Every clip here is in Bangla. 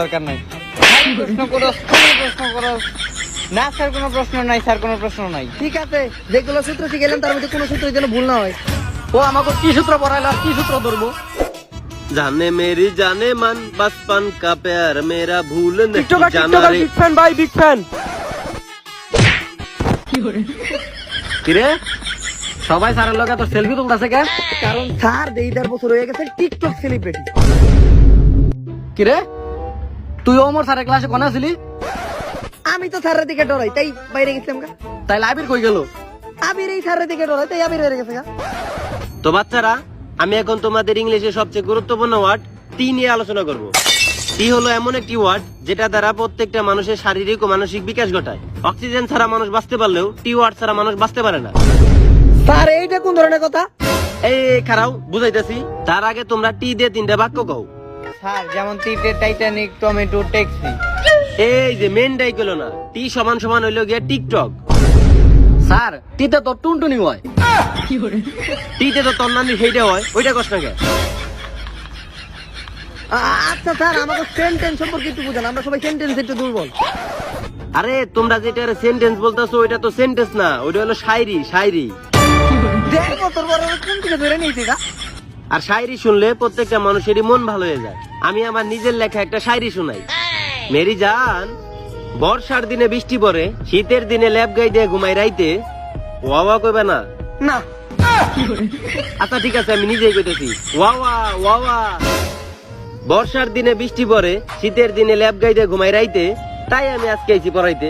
দরকার নাই। প্রশ্ন করো, প্রশ্ন করো। না স্যার, কোনো প্রশ্ন নাই স্যার, কোনো প্রশ্ন নাই। ঠিক আছে, যেগুলো সূত্র শিখেলাম তার মধ্যে কোনো সূত্রের যেন ভুল না হয়। ও আমাকে কি সূত্র পড়াইলো আর কি সূত্র ধরবো? जाने मेरी जाने मन बचपन का प्यार मेरा भूल नहीं जाना रे। বিগ ফ্যান ভাই, বিগ ফ্যান। কিরে সবাই স্যারের লগে তো সেলফি তুলতাছে কেন? কারণ স্যার 1.5 বছর হয়ে গেছে টিকটক সেলিব্রিটি। কিরে তুই ওমর স্যারের ক্লাসে কোন ছিলি? আমি তো স্যারের দিকে ডরাই, তাই বাইরে গেছিলাম গা। তাই আবির কই গেল? আবির এই স্যারের দিকে ডরাই, তাই আবির হয়ে গেছে গা। তো বাচ্চারা, আমি এখন তোমাদের ইংলিশে সবচেয়ে গুরুত্বপূর্ণ ওয়ার্ড টি নিয়ে আলোচনা করব। টি হলো এমন একটি ওয়ার্ড যেটা দ্বারা প্রত্যেকটা মানুষের শারীরিক ও মানসিক বিকাশ ঘটায়। অক্সিজেন ছাড়া মানুষ বাঁচতে পারলেও টি ওয়ার্ড ছাড়া মানুষ বাঁচতে পারে না। স্যার এইটা কোন ধরনের কথা? এই খারাও বুঝাইতেছি। তার আগে তোমরা টি দিয়ে 3টা বাক্য কও। স্যার যেমন তিতে টাইটানিক, টমেটো, ট্যাক্সি। এই যে মেন ডাই কইলো না, টি সমান সমান হইলো গিয়ে টিকটক। স্যার তিতে তো টুনটুনি হয়। টিতে তো তন্নানি সেইটা হয়, ওইটা কষ্ট না কেন? আচ্ছা স্যার, আমাকে সেন্টেন্স সম্পর্কে একটু বুঝান, আমরা সবাই সেন্টেন্স একটু দুর্বল। আরে তোমরা যেটা সেন্টেন্স বলতেছো ওইটা তো সেন্টেন্স না, ওইটা হলো শায়রি। শায়রি 1.5 বছর পরে কোন থেকে ধরে নিয়েছি গা? আর শায়রি শুনলে প্রত্যেকটা মানুষেরই মন ভালো হয়ে যায়। আমি আমার নিজের লেখা একটা শায়রি শোনাই। মেরি জান, বর্ষার দিনে বৃষ্টি পড়ে, শীতের দিনে ল্যাব গাই দিয়ে ঘুমাই রাইতে। ওয়া কইবে না? না। আচ্ছা ঠিক আছে, আমি নিজেই কইতেছি। ওয়া বর্ষার দিনে বৃষ্টি পড়ে, শীতের দিনে ল্যাব গাই দিয়ে ঘুমাই রাইতে, তাই আমি আজকে আইছি পড়াইতে।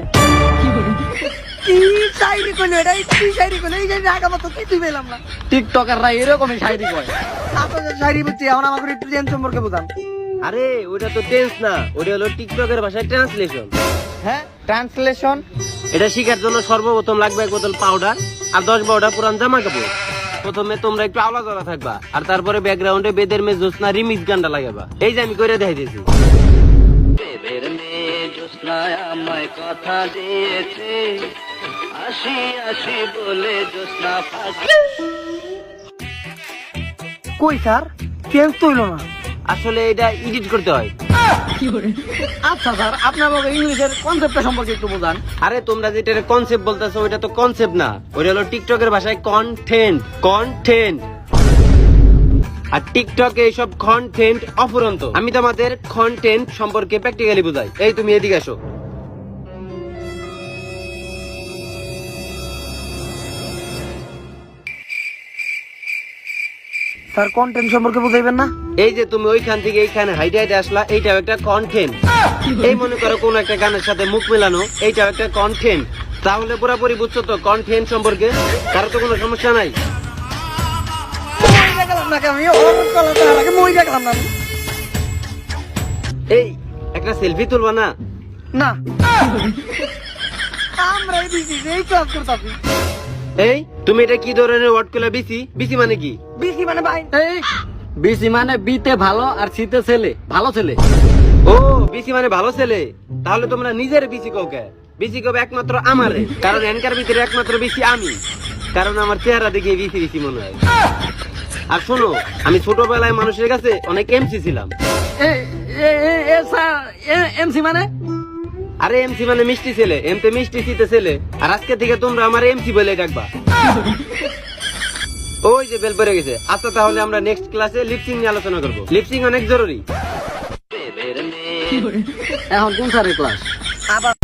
কি শায়রি কইলো এটা? কি শায়রি কইলো? এই যে আগা মতো কিছুই পেলাম না। টিকটকাররা এরকমই শায়রি কয়। আপনাদের শায়রি বুঝছি, এখন আমাকে একটু জেন সম্পর্কে বুঝান। আরে ওইটা তো টেন্স না, ওইটা হলো টিকটকের ভাষায় ট্রান্সলেশন। হ্যাঁ, ট্রান্সলেশন। এটা শিখার জন্য সর্বপ্রথম লাগবে 1 বোতল পাউডার আর 10-12টা পুরান জামা কাপড়। প্রথমে তোমরা একটু আওলা জড়া থাকবা, আর তারপরে ব্যাকগ্রাউন্ডে বেদের মে জ্যোৎস্না রিমিক্স গানটা লাগাবা। এই যে আমি করে দেখাই দিয়েছি। বেদের মে জ্যোৎস্না আমায় কথা দিয়েছে, আসি আসি বলে জ্যোৎস্না কই স্যার, চেঞ্জ তো হইলো না। আসলে এটা এডিট করতে হয়। আচ্ছা স্যার, আপনি আমাকে ইংলিশের কনসেপ্টটা সম্পর্কে একটু বোঝান। আরে তোমরা যেটা কনসেপ্ট বলতেছো ওইটা তো কনসেপ্ট না, ওইটা হলো টিকটকের ভাষায় কন্টেন্ট। আর টিকটকে এইসব কন্টেন্ট অফুরন্ত। আমি তোমাদের কন্টেন্ট সম্পর্কে প্র্যাকটিক্যালি বুঝাই। এই তুমি এদিকে আসো। স্যার কন্টেন্ট সম্পর্কে বুঝাইবেন না? এই যে তুমি ওইখান থেকে এইখানে হাইটে হাইটে আসলা, এইটাও একটা কন্টেন্ট। এই মনে করো কোন একটা গানের সাথে মুখ মেলানো, এইটাও একটা কন্টেন্ট। তাহলে পুরোপুরি বুঝছো তো কন্টেন্ট সম্পর্কে? কারো তো কোনো সমস্যা নাই। মই গেলাম না, আমি অনেক কলা তার আগে মই গেলাম না। এই একটা সেলফি তুলবা না? না, আমরা এই বিসি এই ক্লাস করতাছি। এই তুমি এটা কি ধরনের ওয়ার্ড করলে? বিসি? বিসি মানে কি? বিসি মানে ভাই, এই বিসি মানে বিতে ভালো আর সিতে ছেলে, ভালো ছেলে। ও বিসি মানে ভালো ছেলে। তাহলে তোমরা নিজের বিসি কাউকে বিসি কবে একমাত্র আমারে, কারণ এনকার ভিতরে একমাত্র বিসি আমি, কারণ আমার চেহারা দেখে বিসি বিসি মনে হয়। আর শোনো, আমি ছোটবেলায় মানুষের কাছে অনেক এমসি ছিলাম। এমসি মানে? আরে এমসি মানে মিষ্টি ছেলে, এমতে মিষ্টি সিতে ছেলে। আর আজকে থেকে তোমরা আমার এমসি বলে ডাকবা। ওই যে বেল পড়ে গেছে। আচ্ছা তাহলে আমরা নেক্সট ক্লাসে লিপসিং নিয়ে আলোচনা করবো। লিপসিং অনেক জরুরি। এখন কোন স্যারের ক্লাস? আবার